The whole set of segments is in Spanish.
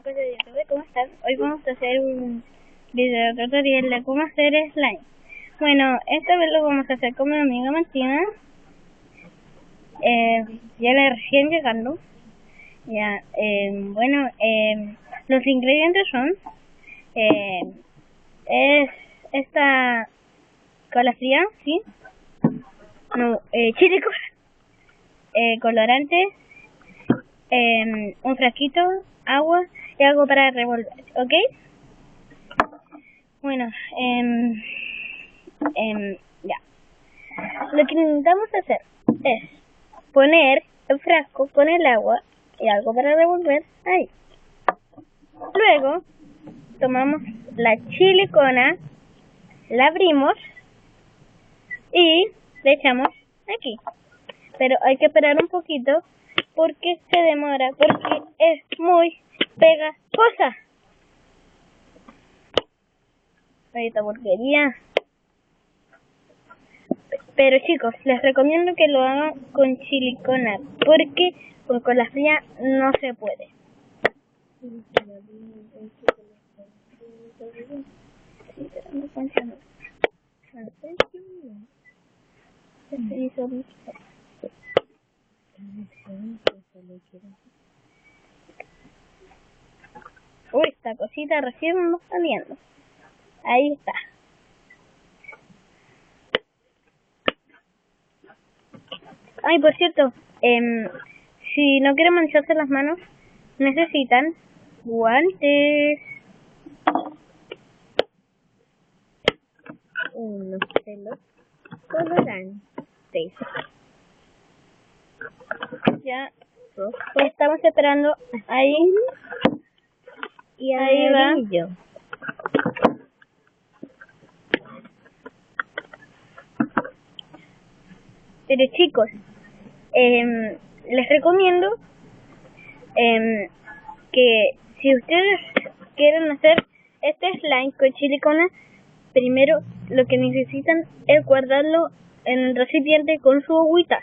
chicos de YouTube, ¿cómo están? Hoy vamos a hacer un video tutorial de cómo hacer slime. Bueno, esta vez lo vamos a hacer con mi amiga Martina. Ya le recién llegando. Ya, bueno, los ingredientes son es esta cola fría, ¿sí? No, chile colorante, un frasquito, agua y algo para revolver, ¿ok? Bueno, ya. Lo que intentamos hacer es poner el frasco con el agua y algo para revolver ahí. Luego tomamos la silicona, la abrimos y le echamos aquí. Pero hay que esperar un poquito porque se demora, porque es muy pegajosa. Esta porquería. Pero chicos, les recomiendo que lo hagan con silicona, porque con cola fría no se puede. Uy, esta cosita recién me está saliendo. Ahí está. Ay, por cierto, si no quieren mancharse las manos, necesitan guantes. Unos pelos colorantes. Ya estamos esperando. Ahí. Y ahí va. Pero chicos, les recomiendo que si ustedes quieren hacer este slime con silicona, primero lo que necesitan es guardarlo en el recipiente con su agüita.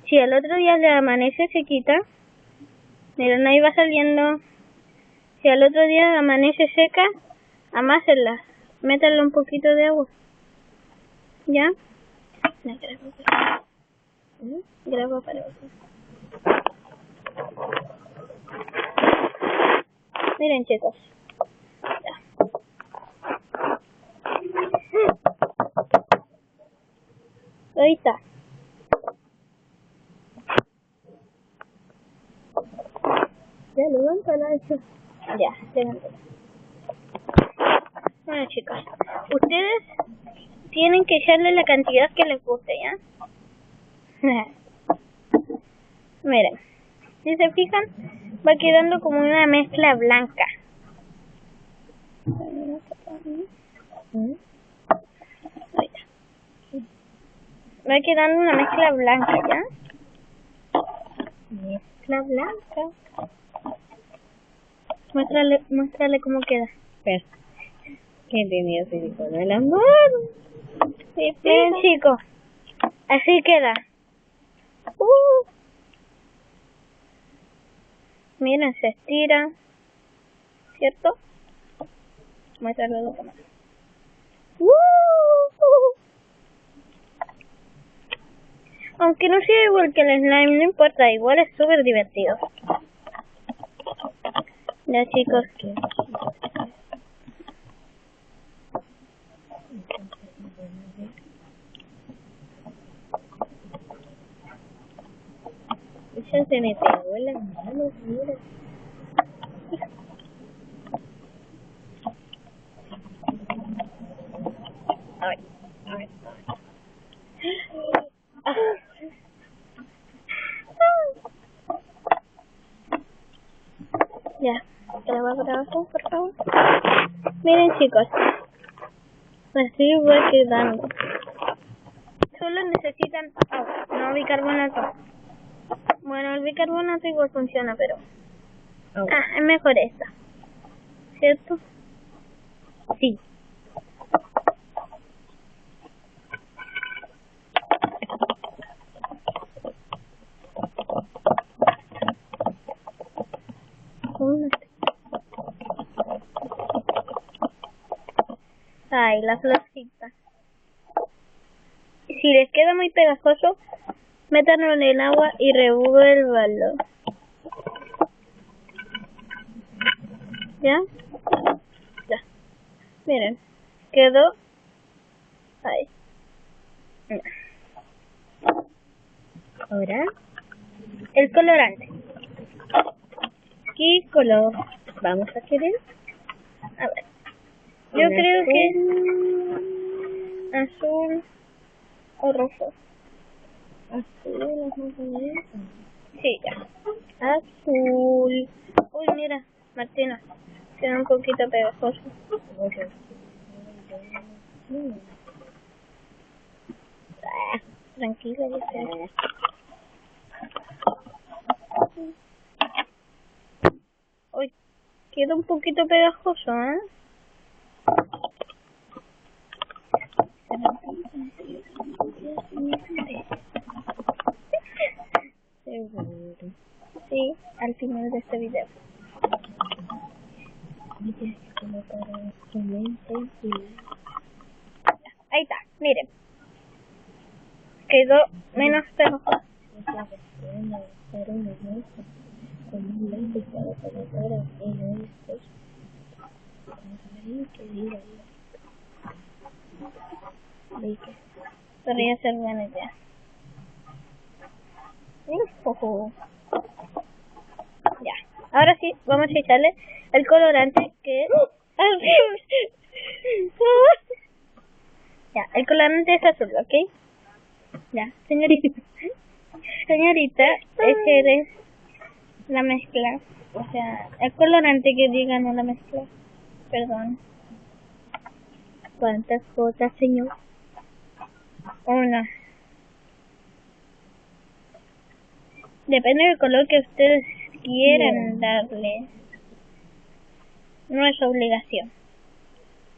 Si al otro día le amanece, se quita. Miren, ahí va saliendo. Si al otro día amanece seca, amásenla. Métanle un poquito de agua. ¿Ya? Grabo para otro. Miren chicos. Ya. Ahí está. Ya, levántala eso. Ya, levántala. Bueno chicos, ustedes tienen que echarle la cantidad que les guste, ¿ya? Miren, si se fijan, va quedando como una mezcla blanca. Ahí está. Va quedando una mezcla blanca, ¿ya? Mezcla blanca. Muéstrale cómo queda. Pero, que tenía silicona en las manos. Sí, miren chicos, así queda. Miren, se estira, ¿cierto? Muéstralo de otra manera. Aunque no sea igual que el slime, no importa, igual es súper divertido. Ya chicos, Ya se me pegó en las manos, mira. ay. Ya, graba por abajo, por favor. Miren chicos, así va quedando. Solo necesitan agua, no bicarbonato. Bueno, el bicarbonato igual funciona, pero es mejor esta, ¿cierto? Sí. Ay, la florcita. Si les queda muy pegajoso, métanlo en el agua y revuélvanlo. ¿Ya? Ya. Miren, quedó ahí. Ahora, El colorante. ¿qué color vamos a querer? A ver. Yo creo que azul o rojo. Azul, Sí, ya. Azul. Uy, mira, Martina. Queda un poquito pegajoso. Tranquila, ya sé. Uy, queda un poquito pegajoso, ¿eh? Seguro. Sí, al final de este video. Ahí está, miren. Quedó menos pegajoso. Podría ser buena idea. Ujú. Ya, ahora sí, vamos a echarle el colorante que es azul. Ya, el colorante es azul, ¿ok? Ya, señorita. Señorita, ese es la mezcla. O sea, el colorante que diga, no la mezcla. Perdón. ¿Cuántas gotas, señor? Una. Depende del color que ustedes quieran darle. No es obligación.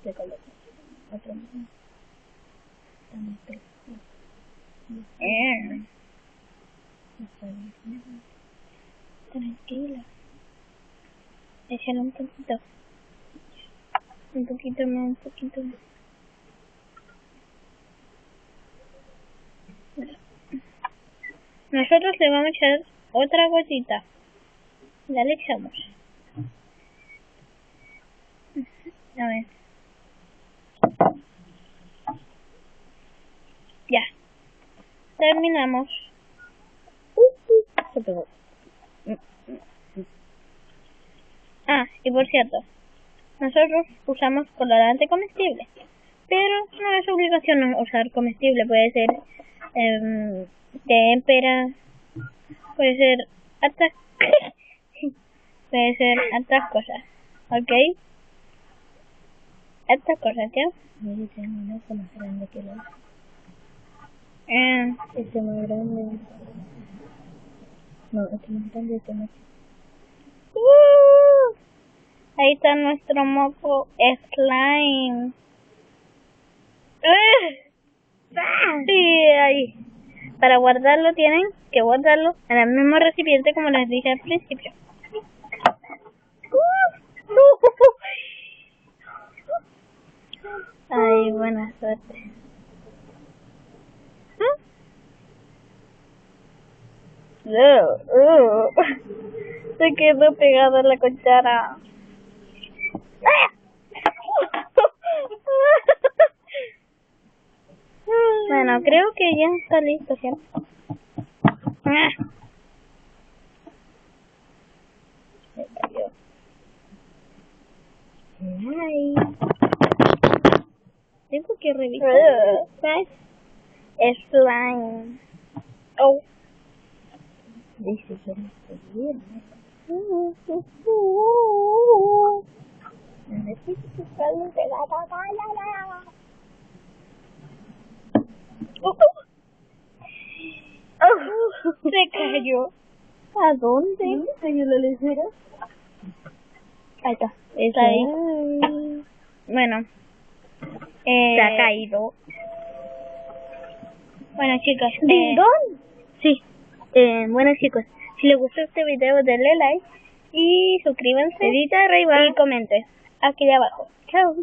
¿Qué color? Otro. Tranquila. Échale un poquito. Un poquito más, un poquito más. Nosotros le vamos a echar otra gotita. Ya le echamos. A ver. Ya. Terminamos. Se pegó. Ah, y por cierto, nosotros usamos colorante comestible, pero no es obligación usar comestible. Puede ser témpera, puede ser hartas puede ser hartas cosas, ¿ok? Hartas cosas, ¿ya? Mire, tengo un ojo más grande que el otro. Ah, Este más grande. No, este más grande que más. ahí está nuestro moco slime. Sí, ahí. Para guardarlo tienen que guardarlo en el mismo recipiente como les dije al principio. Ay, buena suerte. Se quedó pegado a la cuchara. Bueno, creo que ya está listo, ¿cierto? Ay. Tengo que revisar. Slime. Oh. Dice que no estoy bien. Necesito salir de la batalla. Se cayó. ¿A dónde? ¿Cayó la lecera? Ahí está. Está ahí. Bueno. Se ha caído. Bueno, chicos. ¿Dingón? Sí. Bueno, chicos. Si les gustó este video, denle like y suscríbanse. Dedito arriba. Y comenten aquí de abajo. Chao.